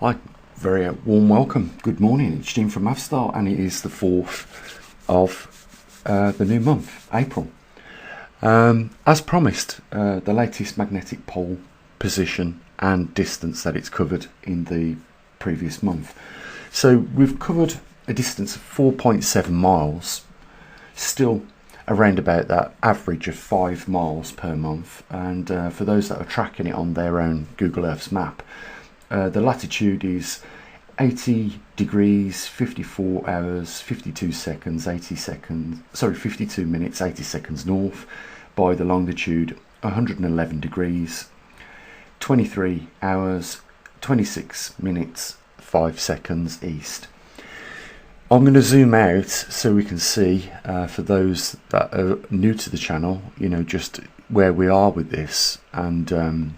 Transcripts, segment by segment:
Hi, very warm welcome. Good morning. It's Jim from Mavstar, and it is the 4th of the new month, April. As promised, the latest magnetic pole position and distance that it's covered in the previous month. So we've covered a distance of 4.7 miles, still around about that average of 5 miles per month. And for those that are tracking it on their own Google Earth's map, the latitude is 80 degrees, 54 hours, 52 seconds, 52 minutes, 80 seconds north, by the longitude 111 degrees, 23 hours, 26 minutes, 5 seconds east. I'm going to zoom out so we can see, for those that are new to the channel, just where we are with this, and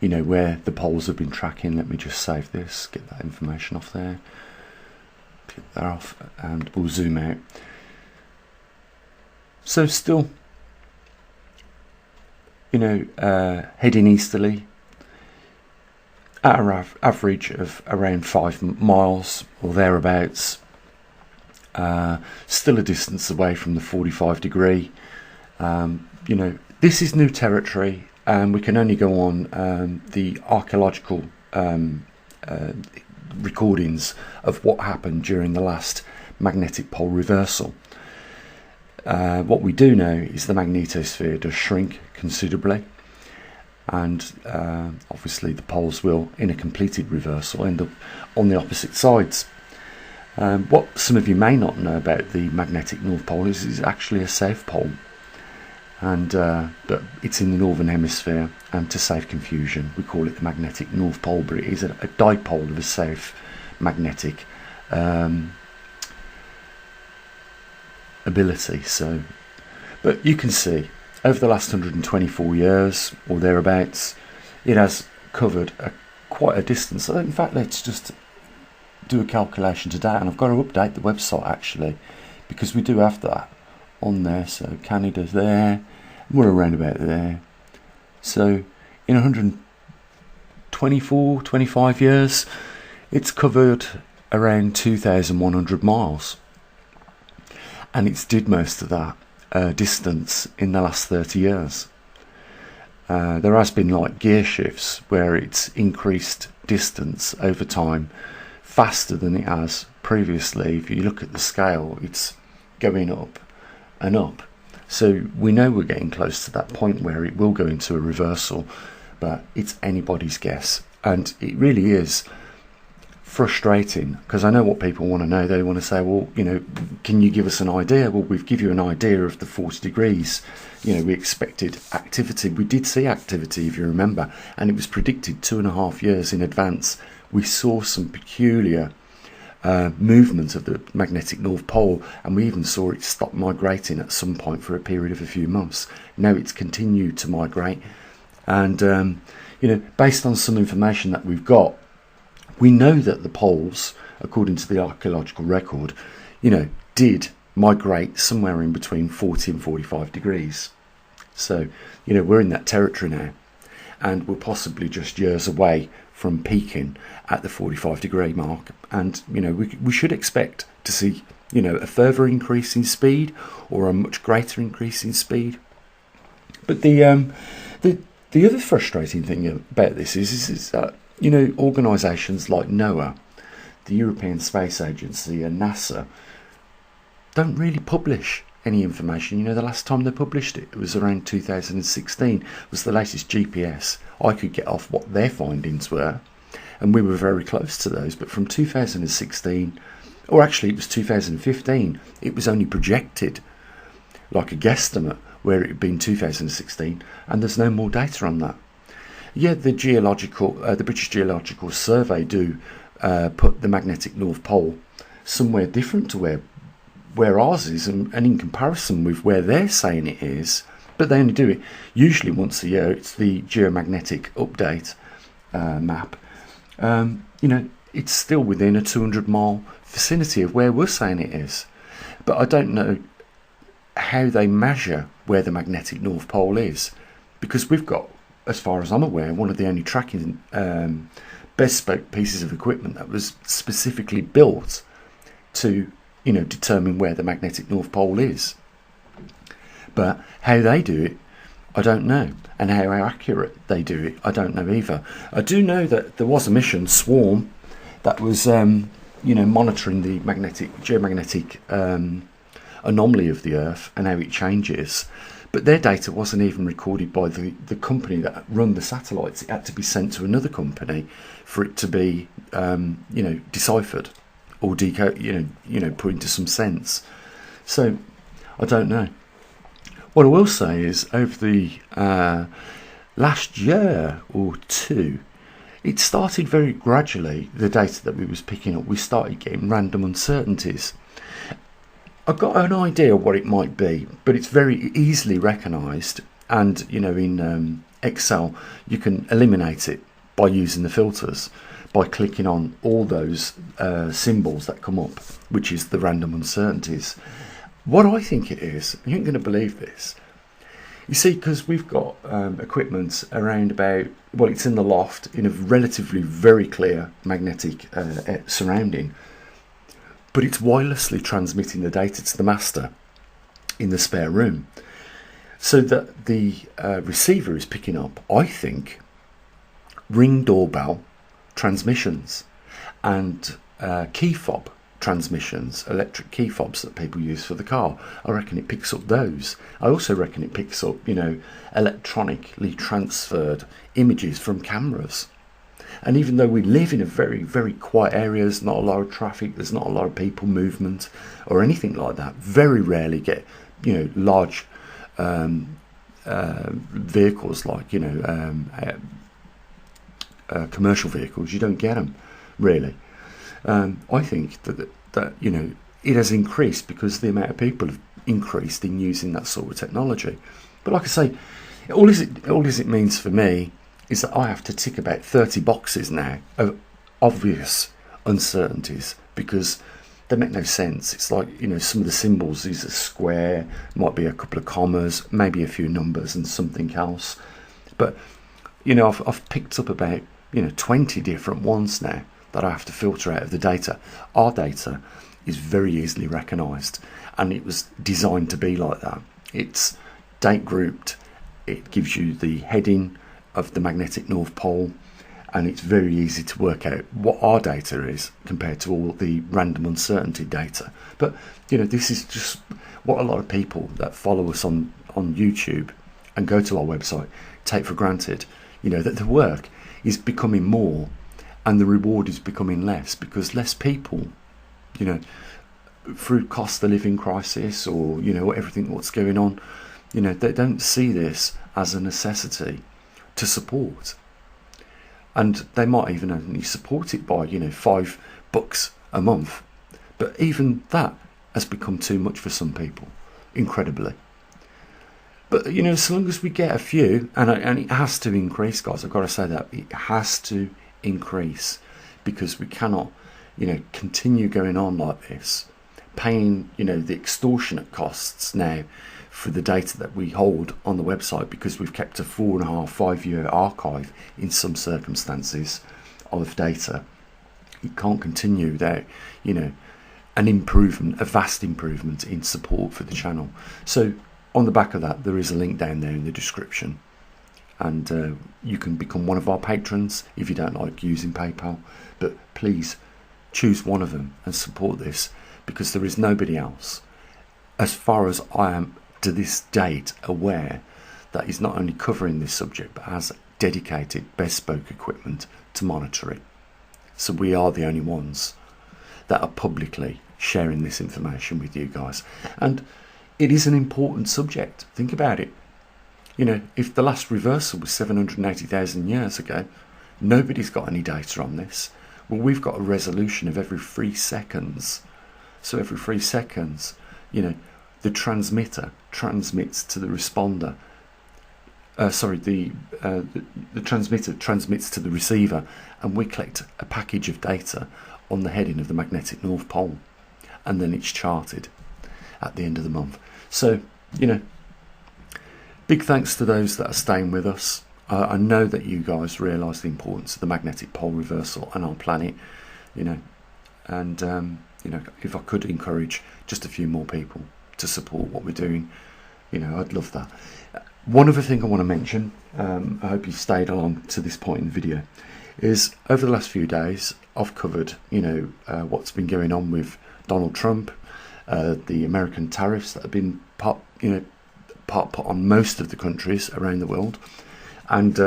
where the poles have been tracking. Let me just save this, get that information off there, click that off, and we'll zoom out. So still, heading easterly at an average of around 5 miles or thereabouts. Still a distance away from the 45 degree. This is new territory, and we can only go on the archaeological recordings of what happened during the last magnetic pole reversal. What we do know is the magnetosphere does shrink considerably, and obviously the poles will, in a completed reversal, end up on the opposite sides. What some of you may not know about the magnetic North Pole is it's actually a South Pole, and but it's in the northern hemisphere, and to save confusion we call it the magnetic North Pole, but it is a dipole of a south magnetic ability. So, but you can see over the last 124 years or thereabouts, it has covered quite a distance. So in fact, let's just do a calculation today, and I've got to update the website actually, because we do have that on there. So Canada's there, and we're around about there. So in 125 years, it's covered around 2,100 miles, and it's did most of that distance in the last 30 years. There has been like gear shifts where it's increased distance over time faster than it has previously. If you look at the scale, it's going up and up. So we know we're getting close to that point where it will go into a reversal, but it's anybody's guess. And it really is frustrating, because I know what people want to know. They want to say, well, can you give us an idea? Well, we've given you an idea of the 40 degrees. We expected activity. We did see activity, if you remember, and it was predicted 2.5 years in advance. We saw some peculiar movement of the magnetic North Pole, and we even saw it stop migrating at some point for a period of a few months. Now it's continued to migrate, and based on some information that we've got, we know that the poles, according to the archaeological record, did migrate somewhere in between 40 and 45 degrees. So, we're in that territory now, and we're possibly just years away from peaking at the 45 degree mark. And, we should expect to see, a further increase in speed, or a much greater increase in speed. But the other frustrating thing about this is that, organisations like NOAA, the European Space Agency, and NASA don't really publish any information. The last time they published it was around 2016. It was the latest GPS I could get off what their findings were, and we were very close to those. But from 2016, or actually it was 2015, it was only projected like a guesstimate where it had been 2016, and there's no more data on that. Yeah, the British Geological Survey do put the magnetic North Pole somewhere different to where ours is, and in comparison with where they're saying it is, but they only do it usually once a year. It's the geomagnetic update map. It's still within a 200-mile vicinity of where we're saying it is, but I don't know how they measure where the magnetic North Pole is, because we've got, as far as I'm aware, one of the only tracking bespoke pieces of equipment that was specifically built to, determine where the magnetic North Pole is. But how they do it, I don't know, and how accurate they do it, I don't know either. I do know that there was a mission, Swarm, that was, monitoring the geomagnetic anomaly of the Earth and how it changes. But their data wasn't even recorded by the company that run the satellites. It had to be sent to another company for it to be, deciphered or decode, put into some sense. So I don't know. What I will say is, over the last year or two, it started very gradually, the data that we was picking up, we started getting random uncertainties. I've got an idea what it might be, but it's very easily recognised, and in Excel you can eliminate it by using the filters, by clicking on all those symbols that come up, which is the random uncertainties. What I think it is, you ain't going to believe this. You see, because we've got equipment around about, well, it's in the loft in a relatively very clear magnetic surrounding, but it's wirelessly transmitting the data to the master in the spare room, so that the receiver is picking up, I think, Ring doorbell transmissions and key fob transmissions, electric key fobs that people use for the car. I reckon it picks up those. I also reckon it picks up, electronically transferred images from cameras. And even though we live in a very, very quiet area, there's not a lot of traffic, there's not a lot of people movement or anything like that, very rarely get, large vehicles like, commercial vehicles. You don't get them, really. I think that it has increased because the amount of people have increased in using that sort of technology. But like I say, all it means for me is that I have to tick about 30 boxes now of obvious uncertainties, because they make no sense. It's like, some of the symbols is a square, might be a couple of commas, maybe a few numbers and something else. But I've picked up about 20 different ones now that I have to filter out of the data. Our data is very easily recognised, and it was designed to be like that. It's date grouped, it gives you the heading of the magnetic North Pole, and it's very easy to work out what our data is compared to all the random uncertainty data. But this is just what a lot of people that follow us on YouTube and go to our website take for granted, that the work is becoming more and the reward is becoming less, because less people, through cost of living crisis or everything what's going on, they don't see this as a necessity to support, and they might even only support it by $5 a month, but even that has become too much for some people, incredibly. But as long as we get a few, and it has to increase, guys, I've got to say that it has to increase, because we cannot continue going on like this, paying the extortionate costs now for the data that we hold on the website, because we've kept a 4.5-5 year archive in some circumstances of data. It can't continue without a vast improvement in support for the channel. So on the back of that, there is a link down there in the description, and you can become one of our patrons if you don't like using PayPal. But please choose one of them and support this, because there is nobody else, as far as I am to this date aware, that is not only covering this subject but has dedicated bespoke equipment to monitor it. So we are the only ones that are publicly sharing this information with you guys, and it is an important subject. Think about it. If the last reversal was 780,000 years ago, nobody's got any data on this. Well, we've got a resolution of every 3 seconds. So every 3 seconds, the transmitter transmits to the responder. The transmitter transmits to the receiver, and we collect a package of data on the heading of the magnetic North Pole, and then it's charted at the end of the month. So, big thanks to those that are staying with us. I know that you guys realise the importance of the magnetic pole reversal and our planet, you know, and you know, if I could encourage just a few more people to support what we're doing, you know, I'd love that. One other thing I want to mention, I hope you stayed along to this point in the video, is over the last few days I've covered, you know, what's been going on with Donald Trump, the American tariffs that have been put on most of the countries around the world, and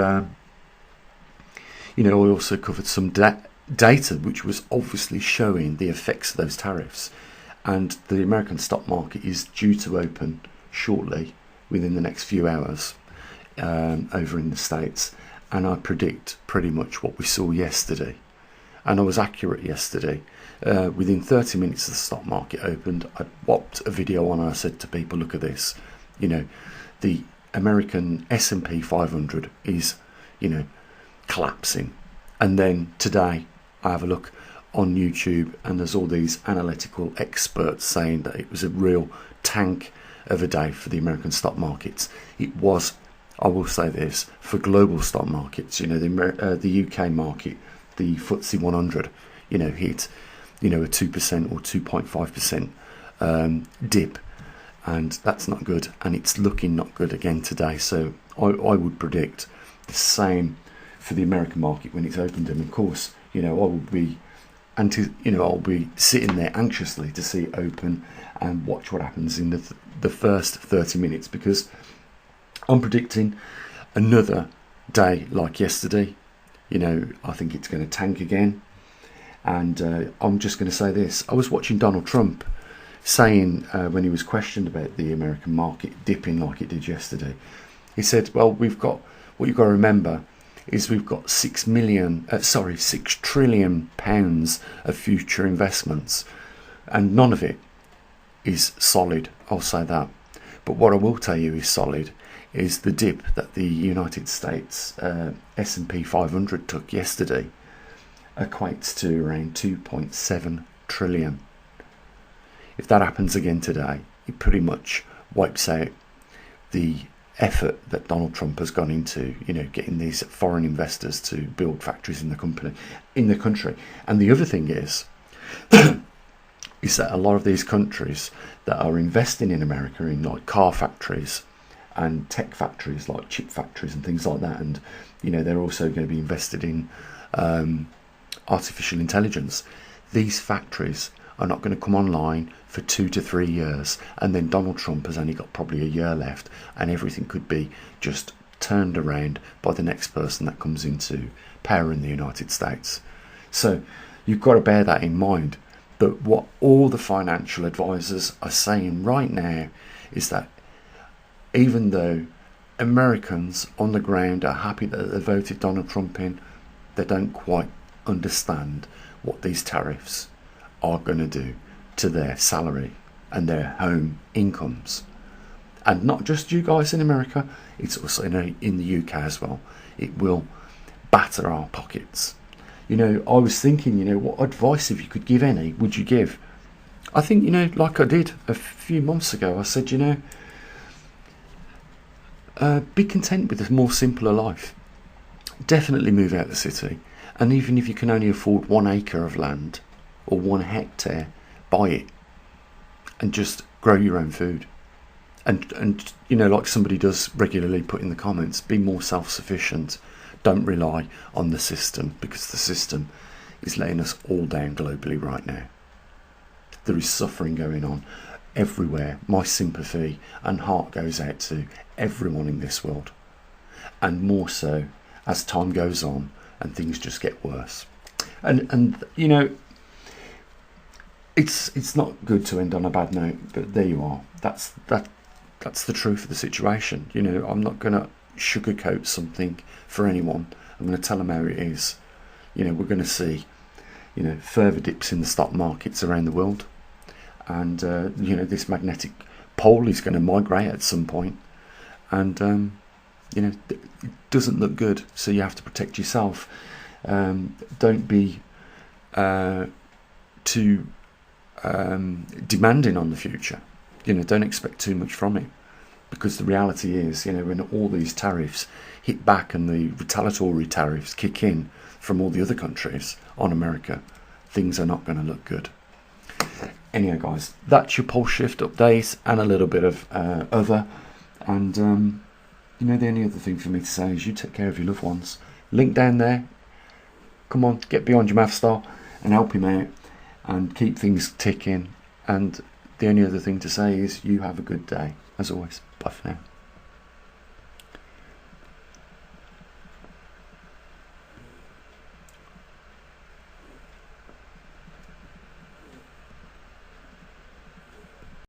you know, I also covered some data which was obviously showing the effects of those tariffs, and the American stock market is due to open shortly within the next few hours over in the States, and I predict pretty much what we saw yesterday, and I was accurate yesterday. Within 30 minutes the stock market opened, I whopped a video on and I said to people, look at this, you know, the American S&P 500 is, you know, collapsing. And then today I have a look on YouTube and there's all these analytical experts saying that it was a real tank of a day for the American stock markets. It was, I will say this, for global stock markets, you know, the UK market, the FTSE 100, you know, hit, you know, a 2% or 2.5% dip, and that's not good, and it's looking not good again today. So I would predict the same for the American market when it's opened, and of course, you know, I'll be sitting there anxiously to see it open and watch what happens in the first 30 minutes, because I'm predicting another day like yesterday. You know, I think it's going to tank again. And I'm just going to say this. I was watching Donald Trump saying, when he was questioned about the American market dipping like it did yesterday, he said, well, what you've got to remember is we've got £6 trillion of future investments, and none of it is solid, I'll say that. But what I will tell you is solid is the dip that the United States S&P 500 took yesterday equates to around 2.7 trillion. If that happens again today, it pretty much wipes out the effort that Donald Trump has gone into, you know, getting these foreign investors to build factories in the country. And the other thing is that a lot of these countries that are investing in America in like car factories and tech factories like chip factories and things like that, and you know, they're also going to be invested in artificial intelligence. These factories are not going to come online for 2 to 3 years, and then Donald Trump has only got probably a year left, and everything could be just turned around by the next person that comes into power in the United States. So you've got to bear that in mind. But what all the financial advisors are saying right now is that even though Americans on the ground are happy that they voted Donald Trump in, they don't quite understand what these tariffs are going to do to their salary and their home incomes. And not just you guys in America, it's also in the UK as well. It will batter our pockets. You know, I was thinking, you know, what advice, if you could give any, would you give? I think, you know, like I did a few months ago, I said, you know, be content with a more simpler life. Definitely move out of the city, and even if you can only afford 1 acre of land or 1 hectare, buy it and just grow your own food. And you know, like somebody does regularly put in the comments, be more self-sufficient. Don't rely on the system, because the system is letting us all down globally right now. There is suffering going on everywhere. My sympathy and heart goes out to everyone in this world, and more so as time goes on and things just get worse. And you know, it's not good to end on a bad note, but there you are. That's the truth of the situation. You know, I'm not going to sugarcoat something for anyone. I'm going to tell them how it is. You know, we're going to see, you know, further dips in the stock markets around the world, and you know, this magnetic pole is going to migrate at some point, and you know, it doesn't look good. So you have to protect yourself. Don't be too demanding on the future. You know, don't expect too much from it. Because the reality is, you know, when all these tariffs hit back and the retaliatory tariffs kick in from all the other countries on America, things are not going to look good. Anyway, guys, that's your pulse shift update and a little bit of other. And, you know, the only other thing for me to say is you take care of your loved ones. Link down there. Come on, get beyond your math star and help him out and keep things ticking. And the only other thing to say is you have a good day. As always, bye for now.